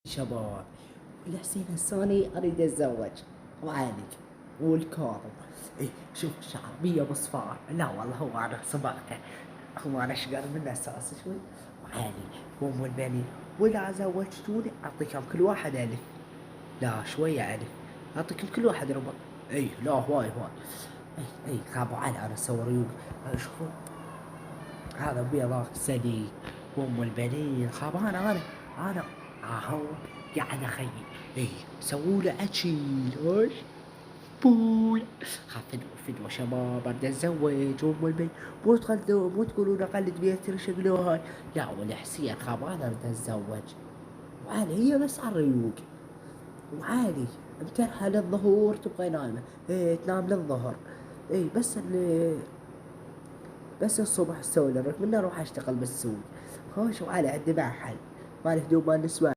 شباب، الحسين الثاني اريد اتزوج وعالج والكاظم. اي شوف الشعبية بصفار، لا والله هو انا صبغته، هو انا اشقر منه اساس شوي وعالي هم والبنين. ولا زوجتوني اعطيكم كل واحد الف، لا شوية الف، اعطيكم كل واحد ربع. اي لا هواي هواي. اي خابوا على انا اسوي ريوق. شوفوا هذا بيضاك سليك وام البنين خاب انا هو قاعد اخيل. ايه سووا له اكل ايش بوي. خاف فدوة شباب اريد اتزوج وام البنين. مو تقولون اقلد بيتر شكله هاي. لا والحسين خاب انا اريد اتزوج وعالي هي بس على الريوق وعالي مترحة للظهور تبقى نايمة. ايه تنام للظهر. ايه بس الصبح تسوي لك منه اروح اشتغل بالسوق. خوش وعلى عندي مع حل مال هدوم مال نسوان.